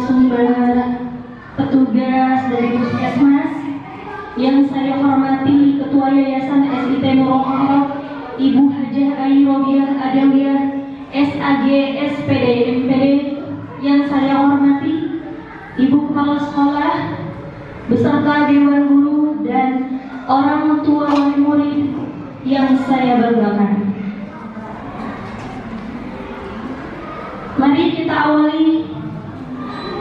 narasumber, petugas dari Puskesmas, yang saya hormati Ketua Yayasan SIT Murong Ibu Hajah Ai Robiah Adawiyah SAG SPD MPD, yang saya hormati Ibu Kepala Sekolah beserta Dewan Guru dan orang tua wali murid yang saya banggakan. Mari kita awali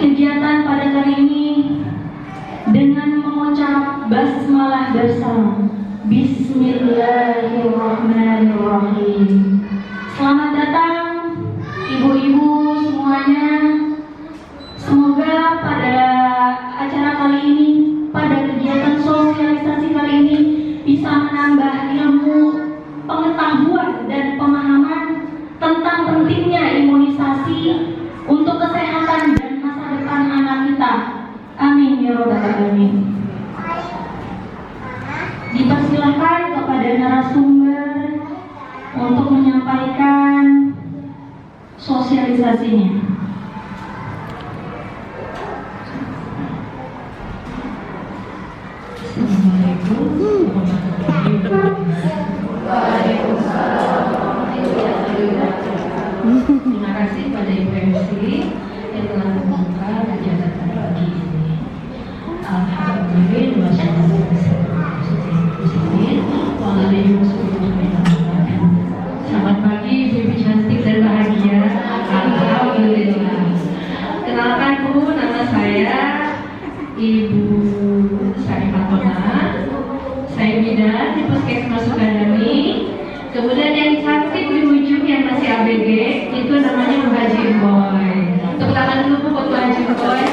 kegiatan pada kali ini dengan mengucap basmalah bersama. Bismillahirrahmanirrahim. Selamat datang ibu-ibu semuanya. Semoga pada acara kali ini, pada kegiatan sosialisasi kali ini, bisa menambah ilmu, pengetahuan dan pemahaman tentang pentingnya imunisasi untuk kesehatan dan masa depan anak kita. Amin ya robbal alamin. Dipersilahkan kepada narasumber untuk menyampaikan sosialisasinya. Assalamualaikum warahmatullahi wabarakatuh. Waalaikumsalam warahmatullahi wabarakatuh. Terima kasih pada Ibu MC yang telah membuka kegiatan pagi ini. Alhamdulillah, selamat pagi ibu cantik dan bahagia. Alhamdulillah. Kenalkan Bu, nama saya Ibu Saifatona. Saya bidan di Puskesmas Sukadami. Kemudian yang cantik di ujung yang masih ABG itu namanya Bu Haji Boy. Tepuk tangan dulu Bu buat Bu Haji Boy.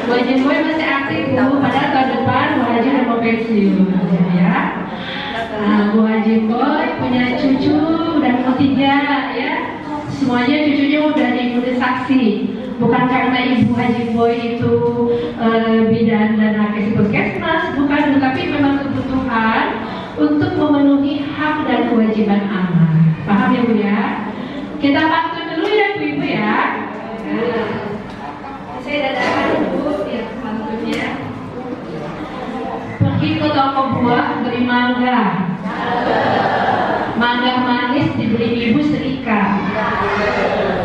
Bu Haji Boy masih aktif Bu, padahal tahun depan Bu Haji udah mau pensiun ya. Bu Haji Boy punya cucu udah mau 3 ya. Semuanya cucunya udah diimunisasi. Bukan karena Ibu Haji Boy itu bidan dan nakes Puskesmas, bukan, tapi memang kebutuhan untuk memenuhi hak dan kewajiban anak. Paham ya Bu ya? Kita pantun dulu ya Bu Ibu ya. Saya dadakan dulu ya pantunnya. Pergi ke toko buah beli mangga. Mangga manis dibeli ibu serika.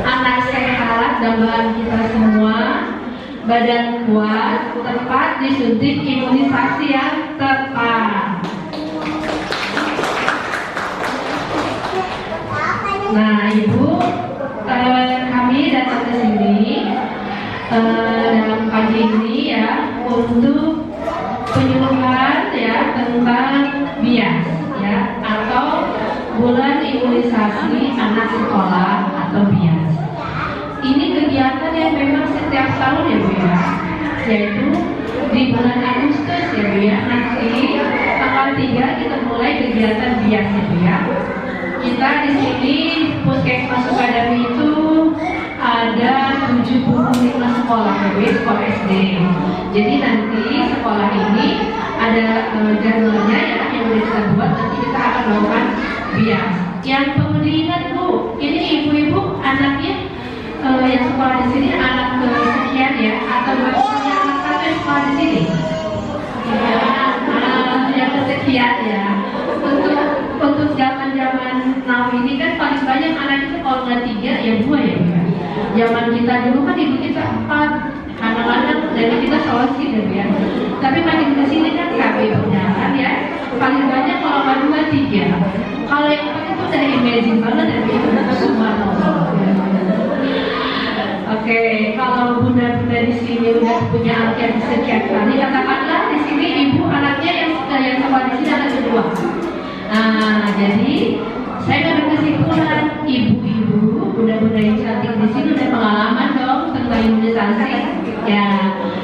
Anak sehat dambaan kita semua. Badan kuat, tepat disuntik imunisasi yang tepat. Nah Ibu, kami datang ke sini dalam pagi ini ya untuk penyuluhan ya tentang BIAS ya, atau bulan imunisasi anak sekolah atau BIAS. Ini kegiatan yang memang setiap tahun ya Bu ya, yaitu di bulan Agustus ya Bu ya. Nanti tanggal 3 kita mulai kegiatan BIAS ya Bu ya. Kita di sini Puskesmas Sukadami itu ada 75 sekolah ya Bu, sekolah SD. Jadi nanti sekolah ini ada jadwalnya ya yang udah kita buat. Nanti kita akan melakukan BIAS. Yang perlu diingat Bu, ini ibu-ibu anaknya yang sekolah di sini anak kesekian ya, atau punya anak satu yang sekolah di sini? Ya, yang kesekian ya. Untuk zaman now ini kan paling banyak anak itu kalau nggak 3 ya 2 ya. Zaman kita dulu kan ibu kita 4 anak-anak dari kita sosis ya. Tapi makin kesini kan kami berjalan ya. Paling banyak kalau nggak 2 3. Kalau yang 4 itu udah amazing banget ya. Subhanallah. Oke, kalau bunda-bunda di sini udah punya anak yang sekian kali, katakanlah di sini ibu anaknya yang sekolah di sini anak kedua. Nah, jadi saya ngambil kesimpulan ibu-ibu, bunda-bunda yang cantik di sini udah pengalaman dong tentang imunisasi. Ya,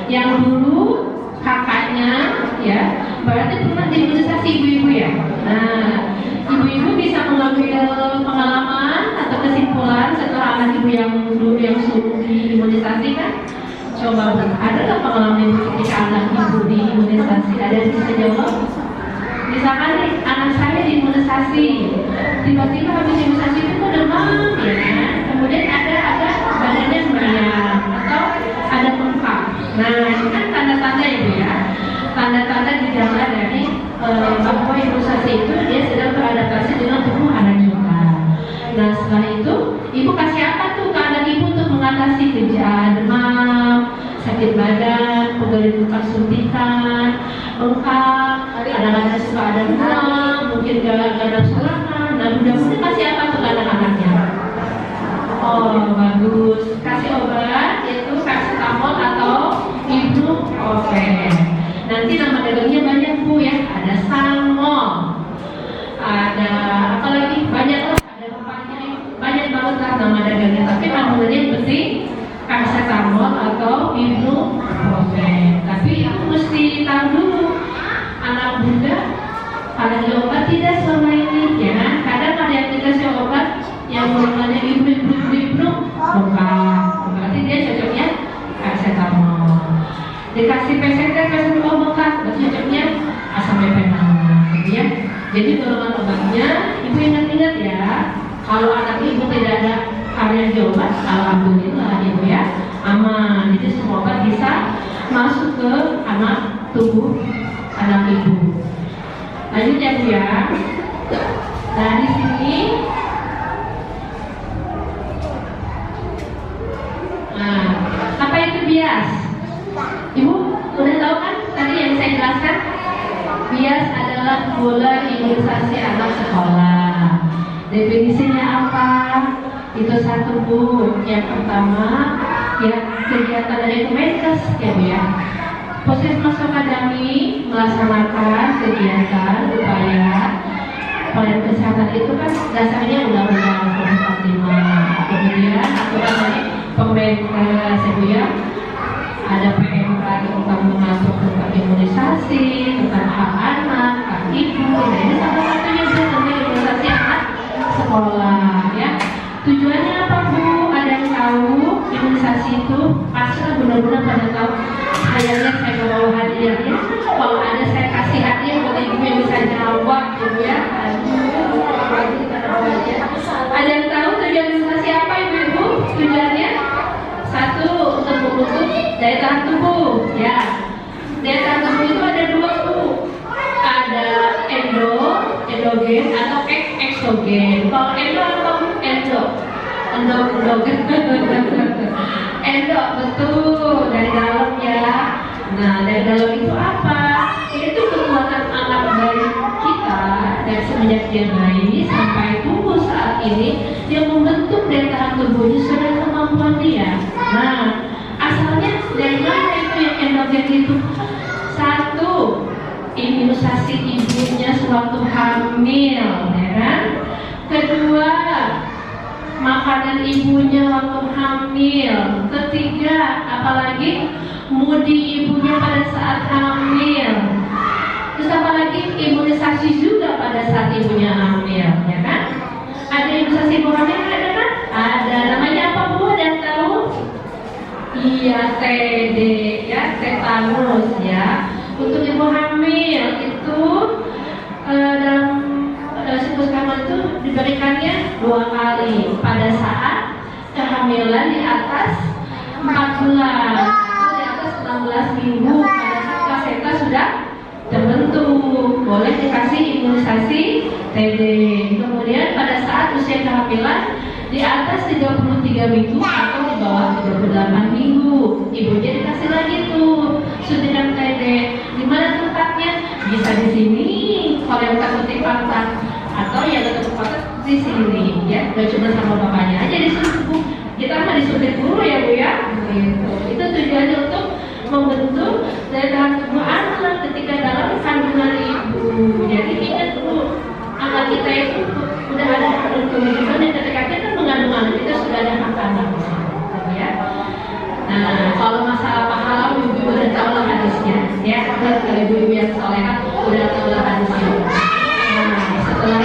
yang dulu kakaknya ya, berarti pernah diimunisasi ibu-ibu ya. Nah, ibu-ibu bisa mengambil pengalaman atau kesimpulan setelah anak ibu yang dulu yang suruh diimunisasi kan? Coba ada nggak pengalaman ibu ketika anak ibu diimunisasi? Ada yang bisa jawab? Misalkan nih, anak saya diimunisasi, tiba-tiba habis imunisasi itu kok demam ya, kemudian ada badannya meriang atau Nah, ini kan tanda-tanda ya Bu ya. Tanda-tanda gejala dari bahwa imunisasi itu dia sedang beradaptasi dengan tubuh anak kita. Nah, setelah itu ibu kasih apa tuh ke anak ibu untuk mengatasi gejala demam, sakit badan, pegal suntikan, bengkak, kadang-kadang suka ada demam, mungkin gak ada serangan. Nah, mudah-mudahan kasih apa tuh ke anak-anaknya? Oh, bagus. Kasih obat yaitu paracetamol atau ibuprofen. Nanti nama dagangnya banyak Bu ya. Ada Salmon, ada apa lagi? Banyak lah. Ada banyak banget lah nama dagangnya. Tapi namanya yang penting paracetamol atau ibuprofen. Tapi aku mesti tahu dulu anak muda kalau di obat tidak selama ini ya. Kadang ada yang dikasih obat yang namanya ibu bukan, berarti dia cocoknya paracetamol. Dikasih PCT obat berarti cocoknya asam mefenol ya. Jadi golongan obatnya ibu ingat-ingat ya, kalau anak ibu tidak ada alergi obat, alhamdulillah ibu ya aman. Jadi semua obat bisa masuk ke anak tubuh anak ibu. Lanjut ya Bu ya. Nah di sini apa itu bias? Ibu udah tahu kan tadi yang saya jelaskan? Bias adalah bola imunisasi anak sekolah. Definisinya apa? Itu satu Bu. Yang pertama ya kegiatan dari Kemenkes ya Bu ya. Puskesmas Sukadami melaksanakan kegiatan upaya pelayanan kesehatan itu kan dasarnya undang-undang 45. Kemudian aturan dari Kemenkes ya, ada PMK tentang mengatur tentang imunisasi, tentang hak anak, hak ibu. Nah ini salah satunya tentang imunisasi anak sekolah ya. Tujuannya apa Bu? Ada yang tahu imunisasi itu? Pastilah benar-benar pada tahu. Sayangnya saya bawa hadiahnya. Kalau ada saya kasih hadiah buat ibu yang bisa jawab gitu ya. Ada yang tahu tujuan imunisasi apa ibu-ibu? Tujuannya satu, untuk menutup daya tahan tubuh ya. Daya tahan tubuh itu ada dua Bu. Ada endogen atau eksogen. Kalau endogen endo betul dari dalam ya. Nah dari dalam itu apa? Itu kekuatan anak bayi kita dari semenjak dia bayi sampai tumbuh saat ini yang membentuk daya tahan tubuhnya sesuai kemampuan dia. Nah asalnya dari mana itu yang endogen itu? Satu, imunisasi ibunya sewaktu hamil ya kan? Kedua, makanan ibunya waktu hamil. Ketiga, apalagi mudi ibunya pada saat hamil. Terus apalagi imunisasi juga pada saat ibunya hamil, ya kan? Ada imunisasi ibu hamil ada kan? Ada. Namanya apa Bu? Ada yang tahu? Iya, TD ya, tetanus ya. Untuk ibu hamil itu dalam siklus kehamilan itu diberikannya 2 kali pada saat kehamilan di atas 4 bulan atau di atas 16 minggu pada saat plasenta sudah terbentuk boleh dikasih imunisasi TB. Kemudian pada saat usia kehamilan di atas 33 minggu atau di bawah 38 minggu ibunya dikasih lagi tuh suntikan TB. Di mana tempatnya? Bisa di sini kalau yang takut pantat atau yang tetap di sini ya, gak cuma sama bapaknya aja disuntik Bu, kita mah disuntik dulu ya Bu ya gitu. Itu tujuannya untuk membentuk daya tahan tubuh anak ketika dalam kandungan ibu. Jadi ingat Bu, anak kita itu udah ada hak kewajiban dan ketika kita mengandung anak kita sudah ada hak anak ya. Nah kalau masalah pahala ibu udah tahu lah hadisnya ya, kalau ibu yang soleha udah tahu lah hadisnya. Setelah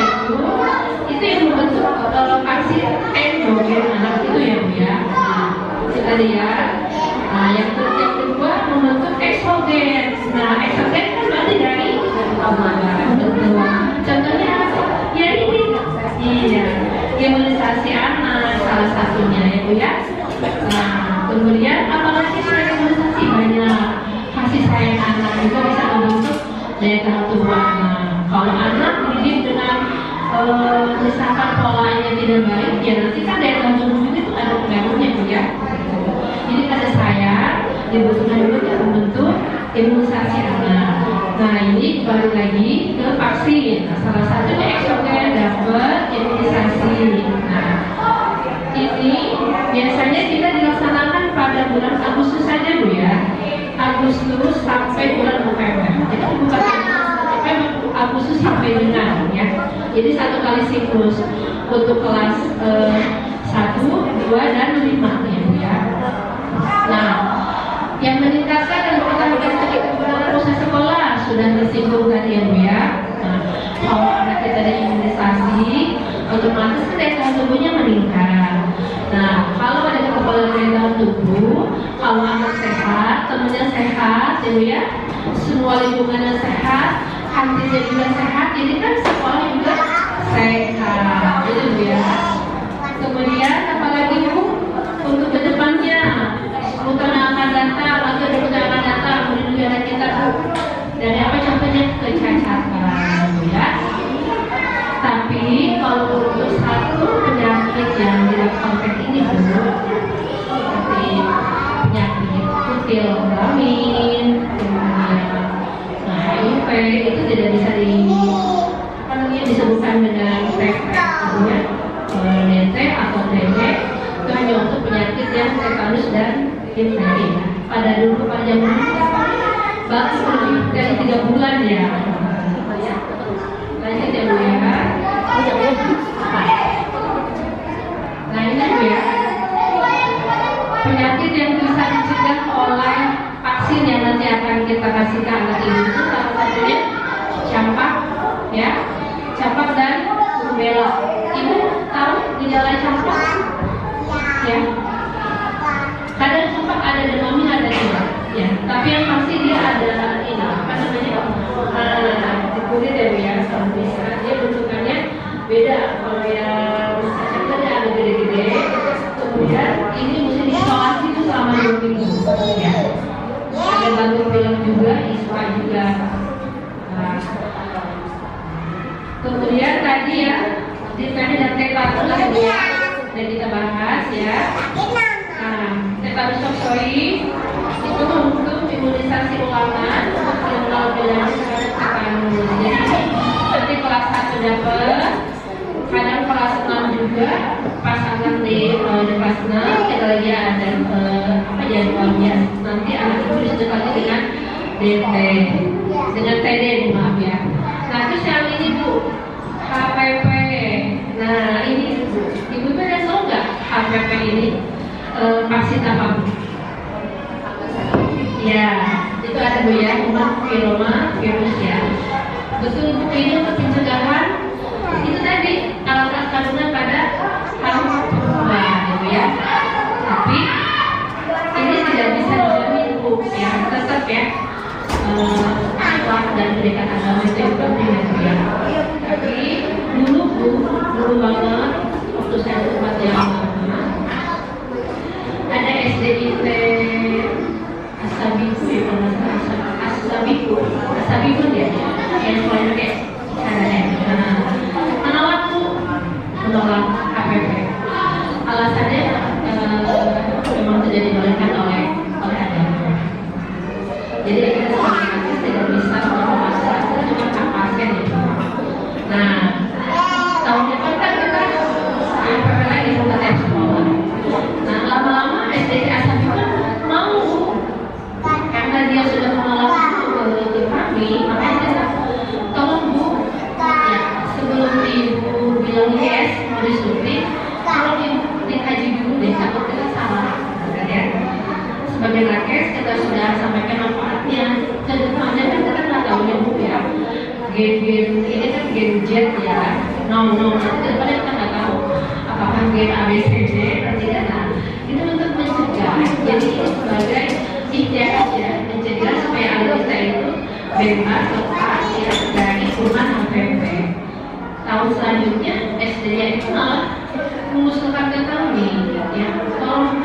itu yang membentuk lokasi endogen anak itu ya Bu ya. Itu tadi ya. Nah yang kedua membentuk eksogen. Nah eksogen kan berarti dari betul. Contohnya apa? Ya ini. Iya. Imunisasi anak salah satunya ya Bu ya. Nah kemudian apalagi selain imunisasi banyak juga bisa membentuk daya tahan tubuh anak. Kalau anak dididik dengan misalkan polanya tidak baik, ya nanti kan daya tahan tubuh itu ada pengaruhnya Bu ya. Jadi pada saya dibutuhkan dulu untuk membentuk imunisasi anak. Nah ini balik lagi ke vaksin. Nah, salah satunya eksogen dapat imunisasi. Nah ini biasanya kita dilaksanakan pada bulan Agustus saja Bu ya. Agustus sampai bulan November. Jadi bukan sampai Agustus sampai dengan ya. Jadi satu kali siklus untuk kelas 1, 2, dan 5 ya Bu ya. Nah, yang meningkatkan dan mempertahankan kekebalan usaha sekolah sudah disinggung tadi ya Bu ya. Nah, kalau anak kita diimunisasi, otomatis daya tahan tubuhnya meningkat. Nah, kalau ada kekebalan daya tahan tubuh, kalau anak sehat, temannya sehat, ya Bu ya, semua lingkungannya sehat, hatinya juga sehat, jadi kan sekolah juga sehat, gitu Bu ya. Kemudian apalagi Bu untuk kedepannya, 10 tahun yang akan datang, atau 20 tahun yang akan datang, melindungi anak kita Bu. Dari apa contohnya? Kecacatan Bu ya. Tapi kalau untuk satu penyakit yang tidak konteks ini Bu, seperti penyakit kutil kelamin, kemudian HIV itu tidak bisa disebutkan dengan PP, artinya DT atau TB itu hanya untuk penyakit yang tetanus dan difteri. Pada zaman dulu baru lebih dari 3 bulan ya. Lanjut ya Bu ya. Nah ini Bu ya, penyakit yang bisa dicegah oleh vaksin yang nanti akan kita kasih ke anak ini itu salah satunya campak ya, campak dan rubella. Ibu tahu gejala campak ya? Kadang campak ada demamnya, ada tidak ya, tapi yang pasti dia ada ini apa namanya di kulit ya Bu ya, kalau bisa dia bentukannya beda. Kalau yang campaknya ada gede-gede, kemudian ini mesti diisolasi itu selama 2 minggu ya. Ada batuk pilek juga, ispa juga. Nah, kemudian tadi ya, difteri dan tetanus ya, dan kita bahas ya. Nah, tetanus toksoi itu untuk imunisasi ulangan yang melawan terhadap tetanus. Jadi nanti kelas 1 dapat, kadang kelas 6 juga, pasangan di kelas 6 kita lagi ada jadwalnya. Nanti anak itu didekati dengan DT, dengan TD maaf ya. Nah terus yang ini Bu, HPV. Nah ini Ibu pada tahu nggak HPV ini vaksin apa Bu? Ya, itu ada Bu ya, papilloma virus ya. Betul Bu, ini untuk pencegahan itu tadi alat kandungan pada kaum perempuan gitu ya. Tapi ini tidak bisa dijamin Bu ya, tetap ya akhlak dan pendidikan agama itu yang penting ya. Tapi dulu banget waktu saya sempat yang ada SDIT Asabiku ya, kalau nggak salah Asabiku dia yang selain kayak caranya menolak HPV. Alasannya memang tidak dibolehkan oleh agama. Jadi kita sebagai tidak bisa memaksa cuma pasien itu. Nah, tahun depan kan kita HPV lagi buka tes sekolah. Nah, lama-lama SDI Asam itu mau karena dia sudah menolak ke kami, makanya kita tolong Bu, ya, sebelum Ibu bilang yes mau disuntik, tolong Ibu dikaji dulu deh, takut kita salah, ya. Sebagai nakes kita sudah sampaikan manfaatnya. Kedepannya kan kita nggak tahu ya Bu ya, gen ini kan gen Z ya, nanti kedepannya kita nggak tahu apakah gen ABCD atau tidak. Nah, itu untuk mencegah. Jadi sebagai ikhtiar ya, mencegah supaya anak kita itu bebas lepas ya dari kuman HPV. Tahun selanjutnya SDI itu malah mengusulkan ke kami ya, tolong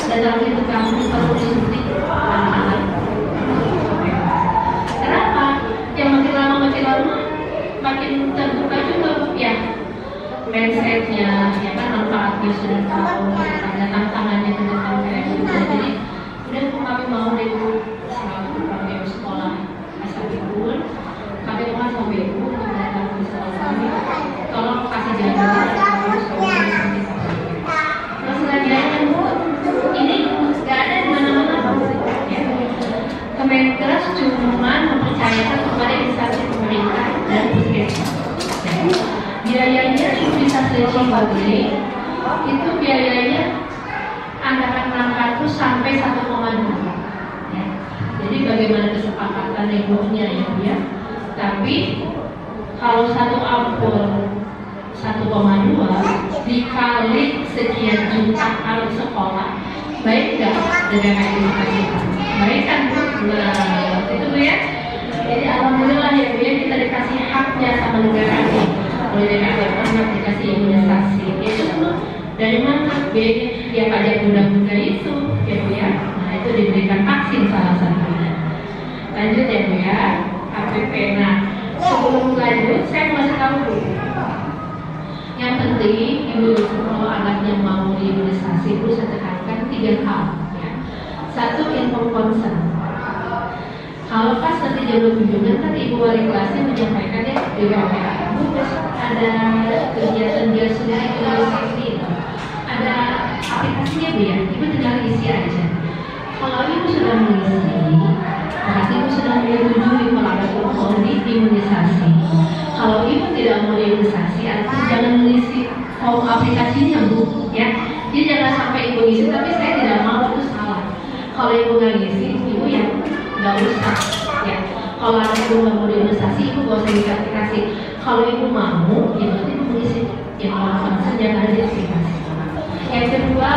datang ke kami kalau disuntik anak-anak. ini itu biayanya antara 600 sampai 1,2 ya. Jadi bagaimana kesepakatan ibunya ya Bu ya. Tapi kalau satu ampul 1,2 dikali sekian juta kalau sekolah, baik nggak dengan edukasi? Baik kan Bu? Nah itu Bu ya. Jadi alhamdulillah ya Bu ya, kita dikasih haknya sama negara ini. Oleh negara dikasih imunisasi. Itu dari mana? Biayanya ya pajak muda-muda itu ya Bu ya. Nah itu diberikan vaksin salah satunya. Lanjut ya Bu ya, KPP. Nah sebelum lanjut saya mau kasih tahu dulu. Yang penting ibu kalau anaknya mau diimunisasi itu saya tekankan 3 hal ya. 1, inform consent. Kalau pas nanti jadwal kunjungan kan ibu wali kelasnya menyampaikan ya di WA, Bu besok ada kegiatan dia sendiri imunisasi itu. Ada aplikasinya Bu ya, ibu tinggal isi aja. Kalau ibu sudah mengisi, berarti ibu sudah menyetujui kalau ada protokol di imunisasi. Kalau ibu tidak mau imunisasi, artinya jangan mengisi form aplikasinya Bu ya. Jadi jangan sampai ibu ngisi tapi saya tidak mau, itu salah. Kalau ibu nggak ngisi, ibu yang nggak usah ya. Kalau anak ibu nggak mau imunisasi, ibu nggak usah ngisi aplikasi. Kalau ibu mau, ya berarti ibu mengisi yang mau saja ada di aplikasi. Yang kedua,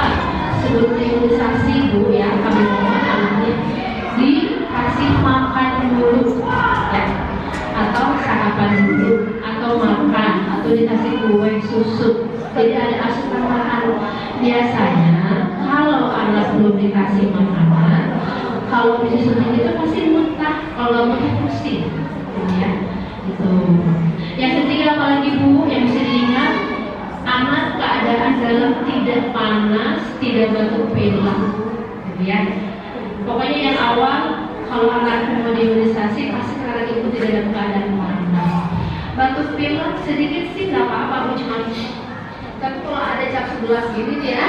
sebelum imunisasi Bu ya, kami mohon anaknya dikasih makan dulu ya, atau sarapan dulu, atau makan, atau dikasih kue, susu. Jadi ada asupan makan. Biasanya kalau anak belum dikasih makanan, kalau disuntik itu pasti muntah, kalau muntah pusing ya. Itu. Yang ketiga apalagi Bu yang bisa diingat, anak keadaan dalam tidak panas, tidak batuk pilek ya. Pokoknya yang awal kalau anak mau diimunisasi pasti karena ibu tidak dalam keadaan panas. Batuk pilek sedikit sih nggak apa-apa Bu, cuma tapi kalau ada cap 11 gini nih ya,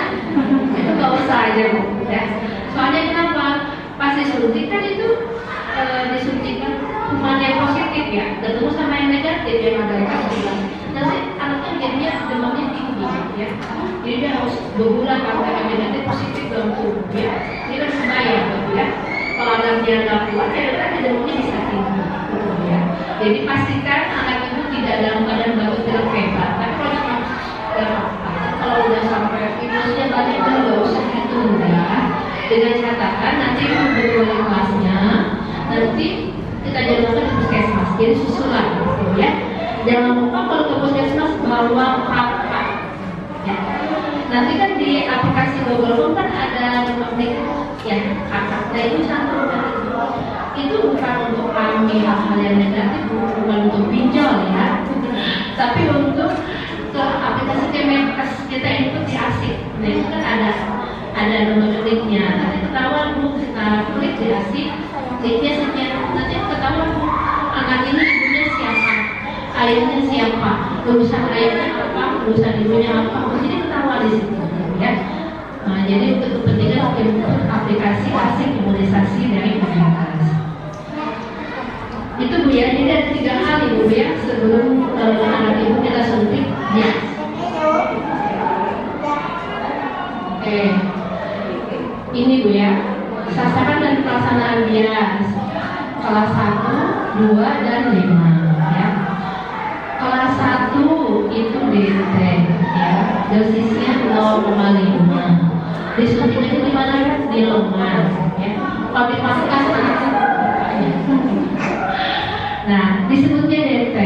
itu nggak usah aja Bu ya. Soalnya kenapa? Pas disuntik kan itu disuntikan cuma yang positif ya, ketemu sama yang negatif yang ada cap 11. Nanti anaknya jadinya demamnya tinggi ya. Jadi dia harus 2 bulan karena yang negatif positif dalam tubuh ya. Ini kan bahaya Bu ya. Kalau anaknya nggak kuat ya berarti demamnya bisa tinggi gitu ya. Jadi pastikan anak ibu tidak dalam keadaan batuk pilek hebat. Tapi kalau cuma kalau udah sampai virusnya banyak itu nggak usah ditunda. Dengan catatan nanti ibu berwali kelasnya, nanti kita jadwalkan di puskesmas. Jadi susulan gitu ya. Jangan lupa kalau ke puskesmas bawa kakak ya. Nanti kan di aplikasi Google Home kan ada magnet ya kakak. Nah itu satu itu bukan untuk kami hal-hal yang negatif, bukan untuk pinjol ya, tapi untuk ke aplikasi Kemenkes kita input di ASIK. Nah itu kan ada nomor kliknya. Nanti ketahuan Bu, kita klik di ASIK, kliknya sekian. Nanti ketahuan Bu, anak ini ibunya siapa, ayahnya siapa, lulusan ayahnya apa, lulusan ibunya apa. Jadi ketahuan di situ ya. Nah jadi untuk kepentingan aplikasi ASIK imunisasi dari Kemenkes. Itu Bu ya, jadi ada 3 hal Ibu ya sebelum anak ibu kita suntik ya. Oke, ini Bu ya, sasaran dan pelaksanaan bias kelas 1, 2, dan 5 ya. Kelas 1 itu DT ya, dosisnya 0,5. Disuntiknya di mana kan? Di lengan ya. Kalau di paskas nah, disebutnya DT.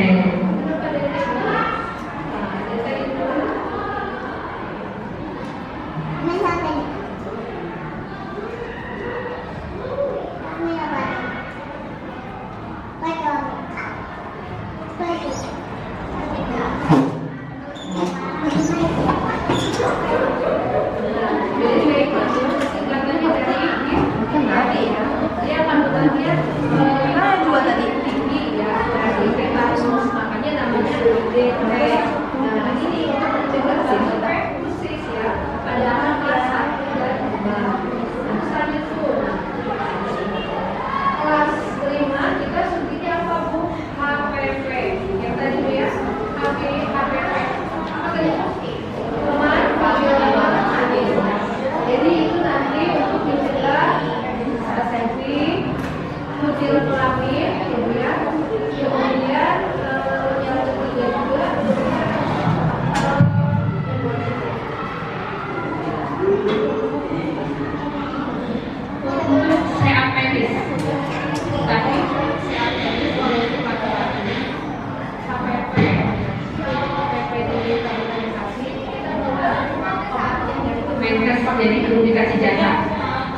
Dia akan bertanya dua tadi tinggi ya.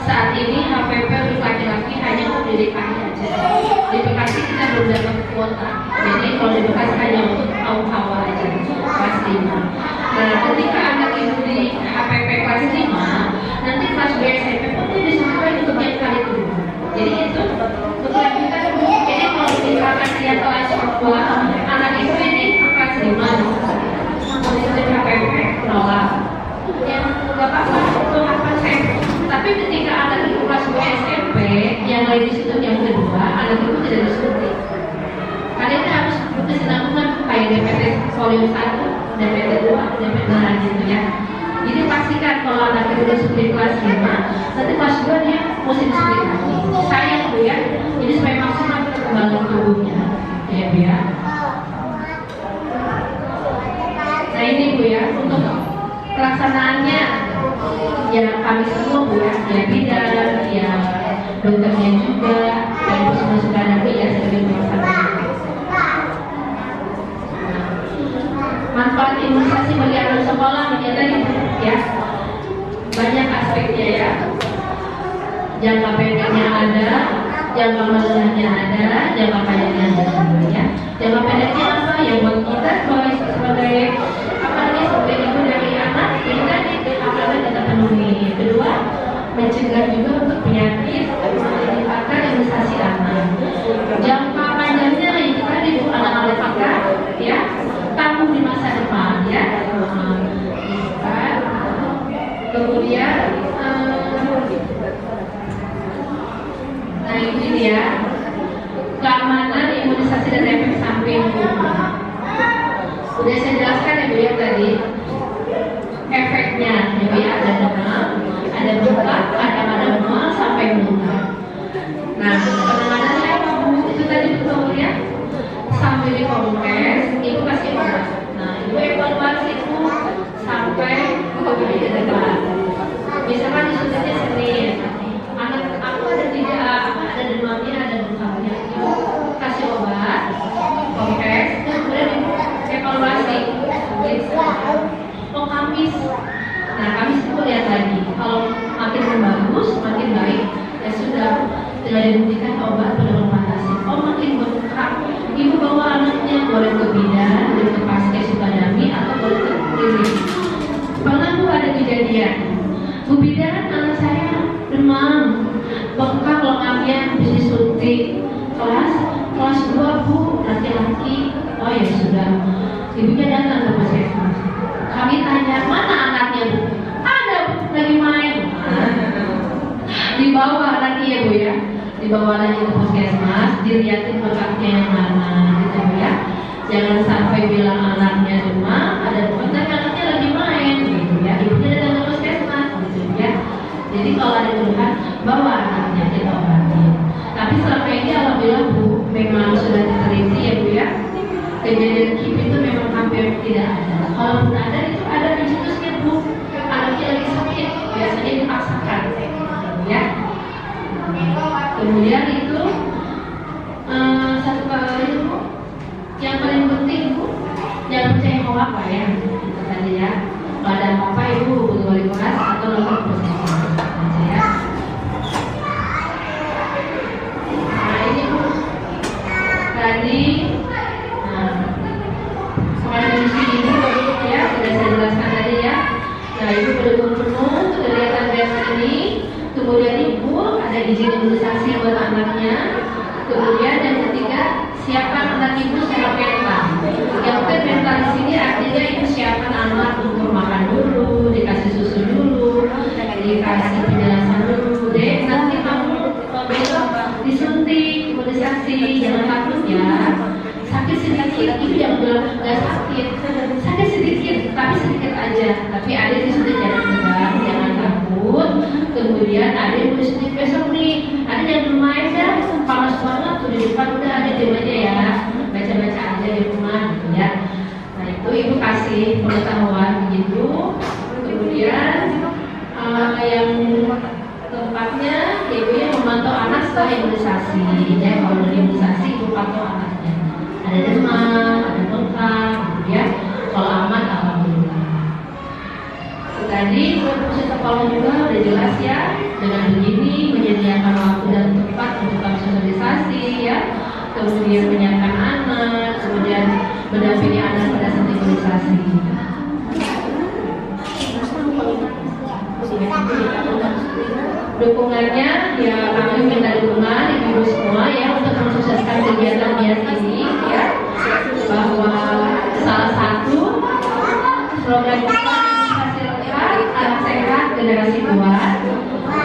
saat ini HPP untuk laki-laki hanya untuk di DKI aja. Di Bekasi kita belum dapat kuota. Jadi kalau di Bekasi hanya untuk kaum hawa aja kelas 5. Nah, ketika anak ibu di HPP kelas 5, nanti kelas B SMP pun dia disesuaikan untuk yang kali kedua. Jadi itu untuk yang kita. Jadi kalau misalkan dia kelas 2, anak ibu ini kelas 5, posisi HPP nolak. Ya nggak apa-apa, itu hak pasien. Tapi ketika anak ibu kelas 2 SMP yang lain disuntik yang kedua, anak ibu tidak disuntik. Kalian harus berkesinambungan kayak DPT volume 1, DPT 2, DPT gitu ya. Jadi pastikan kalau anak ibu disuntik kelas 5, nanti kelas 2 dia mesti disuntik lagi. Sayang Bu ya, jadi supaya maksimal perkembangan tubuhnya ya Bu ya. Nah ini Bu ya, untuk pelaksanaannya ya kami semua Bu ya bidan, ya dokternya juga, dan semua sudah ada ya sebagai pelaksana. Manfaat imunisasi bagi anak sekolah tadi ya banyak aspeknya ya. Jangka pendeknya ada, jangka menengahnya ada, jangka panjangnya ada ya. Jangka pendeknya apa ya buat kita sebagai sebagai ibu dari anak kita kita penuhi. Kedua, mencegah juga untuk penyakit menyebabkan imunisasi anak. Jangka panjangnya itu tadi Bu, anak-anak kita ya tangguh di masa depan ya. Kemudian nah ini dia keamanan imunisasi dan efek samping. Udah saya jelaskan ya Bu ya tadi efeknya ya Bu ya, ada demam, ada bengkak, ada mual sampai muntah. Nah penanganannya apa Bu? Itu tadi betul ya, sambil dikompres ibu kasih obat. Nah ibu evaluasi itu sampai ke depan. Misalkan disuntiknya Senin, anak aku ada demamnya, ada bengkaknya, ibu kasih obat, kompres, kemudian evaluasi. Oh Kamis, nah Kamis itu lihat lagi. Kalau makin bagus, makin baik, ya sudah tidak diberikan obat penurun matasi. Oh makin bengkak, ibu bawa anaknya boleh ke bidan, boleh ke Paskes Sukadami, atau boleh ke klinik. Pernah Bu ada kejadian, Bu bidan anak saya demam, bengkak lengannya habis disuntik, kelas 2 Bu, laki-laki. Oh ya sudah, ibunya datang ke puskesmas. Kami tanya mana anaknya Bu? Ada Bu, lagi main. Dibawa anaknya Bu ya, dibawa anaknya ke puskesmas, dilihatin bengkaknya yang mana gitu Bu ya. Jangan sampai bilang anaknya demam, ada demam, tapi anaknya lagi main gitu ya. Ibunya datang ke puskesmas gitu ya. Jadi kalau ada keluhan, bawa anaknya kita obatin. Tapi selama ini alhamdulillah Bu, memang sudah diteliti ya Bu ya. Kejadian KIP itu memang hampir tidak ada. Kalaupun ada, itu ada pencetusnya Bu. Anaknya lagi sakit, biasanya dipaksakan ya. Kemudian itu satu kali itu Bu, yang paling penting Bu, jangan percaya apa ya itu tadi ya. Kalau ada apa-apa Ibu hubungi wali kelas atau lapor puskesmas aja ya. Nah ini Bu, tadi kondisi ibu ya sudah saya jelaskan tadi ya. Nah ibu pendukung penuh kegiatan biasa ini. Kemudian ibu ada izin imunisasi buat anaknya. Kemudian yang ketiga, siapkan anak ibu secara mental. Yang mental di sini artinya ibu siapkan anak untuk makan dulu, dikasih susu dulu, dikasih penjelasan dulu. Dek nanti kamu besok disuntik imunisasi, jangan takut ya. Sakit sedikit, ibu yang bilang nggak sakit sedikit, tapi sedikit aja. Tapi ada disuntik jangan tegang, jangan takut. Kemudian ada yang disuntik besok nih, ada yang belum main dah, panas banget tuh di depan udah ada diam aja ya, baca-baca aja di rumah gitu ya. Nah itu ibu kasih pengetahuan begitu. Kemudian yang keempatnya ibu yang memantau anak setelah imunisasi. Ya kalau dari imunisasi ibu pantau anaknya. Ada demam, ada bengkak, gitu ya. Kalau aman alhamdulillah. Tadi fungsi sekolah juga udah jelas ya, dengan begini menyediakan waktu dan tempat untuk sosialisasi ya, kemudian menyiapkan anak, kemudian mendampingi anak pada saat imunisasi. Dukungannya ya, kami minta dukungan ibu semua ya untuk mensukseskan kegiatan bias ini ya, bahwa salah satu slogan kita imunisasi lengkap, anak sehat, generasi kuat.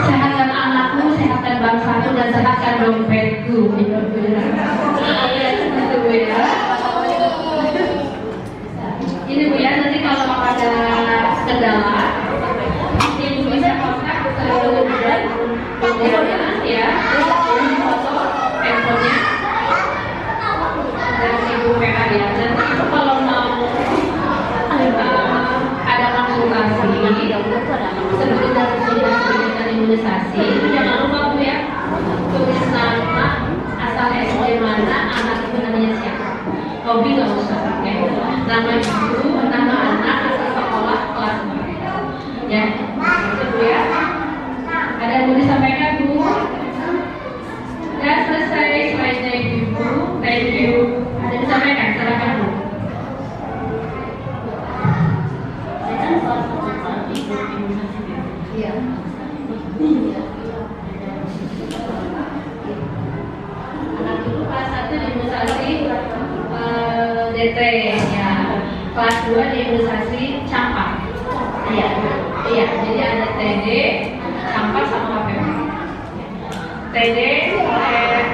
Sehatkan anakku, sehatkan bangsaku, dan sehatkan dompetku. Itu ya. Ini Bu ya, nanti kalau ada kendala Ibu bisa kontak ke nomornya ya, ini foto handphonenya dan Ibu PA ya. Nanti Ibu kalau mau ada konsultasi sebelum dan imunisasi, itu jangan lupa Bu ya, tulis nama, asal SD mana, anak Ibu namanya siapa. Hobi nggak usah pakai nama ibu, nama anak, asal sekolah, kelas ya, itu Bu ya. Ada yang mau disampaikan Bu? Ya selesai slide-nya Ibu, thank you. Ada yang disampaikan, silakan Bu. Iya. Anak dulu kelas 1 imunisasi DT ya, kelas 2 imunisasi campak. Iya, iya. Jadi ada TD, campak sama HPV. TD oleh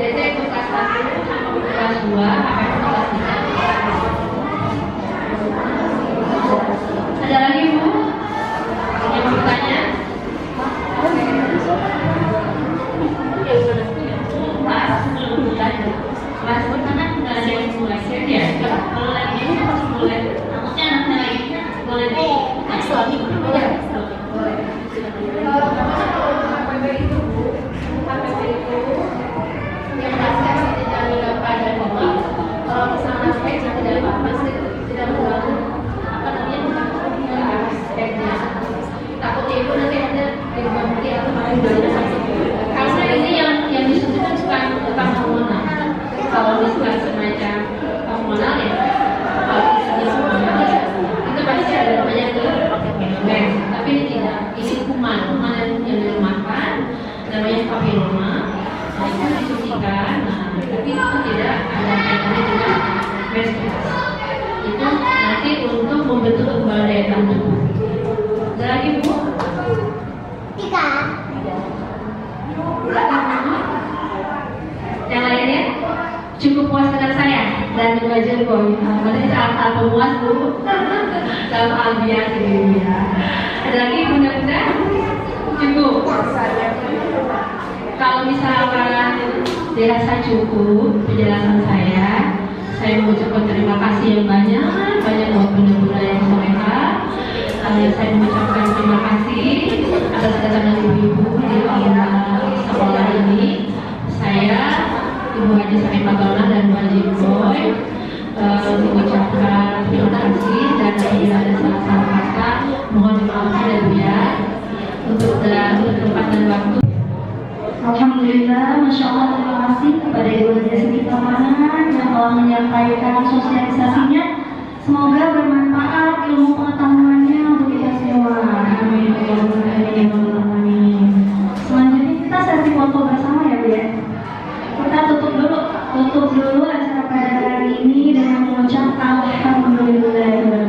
DT itu kelas 1, campak itu kelas 2, HPV kelas 3. Ada lagi Bu yang mau bertanya? Kelas pertama nggak ada yang mulai ya? Kalau lagi ini harus mulai. Maksudnya nanti lagi boleh di suami boleh. HPV itu Bu, HPV itu yang pasti tidak pada koma. Kalau misalnya saya tidak apa-apa, tidak mengganggu apa namanya aspeknya. Takutnya Ibu nanti ada dibantu atau karena ini yang disuntik kan bukan hormonal. Kalau misalkan semacam hormonal ya, kalau isinya hormonal ya, itu pasti ada namanya gen. Tapi ini tidak, ini kuman yang dilemahkan, namanya papiloma. Nah itu disuntikan, tapi itu tidak ada kaitannya dengan breast cancer. Itu nanti untuk membentuk kekebalan daya tahan tubuh. Ada lagi Bu? Tiga. Yang lainnya cukup puas dengan saya dan belajar boy. Berarti saat pemuas Bu dalam albias ini ya. Ada lagi bunda-bunda? Cukup. Kalau misalkan dirasa cukup penjelasan saya mengucapkan terima kasih yang banyak buat bunda-bunda yang soleha. Saya mengucapkan terima kasih atas kedatangan ibu-ibu di aula sekolah ini. Saya Ibu Haji Saripah Gauna dan Bu Haji Boy mengucapkan terima kasih, dan apabila ada salah-salah kata mohon dimaafkan ya Bu ya, untuk tempat dan waktu. Alhamdulillah, Masya Allah, terima kasih kepada Ibu Jasmine Kamanan yang telah menyampaikan sosialisasinya. Semoga bermanfaat ilmu pengetahuannya untuk kita semua. Amin. Amin. Selanjutnya kita sesi foto bersama ya Bu ya. Kita tutup dulu acara pada hari ini dengan mengucap alhamdulillah.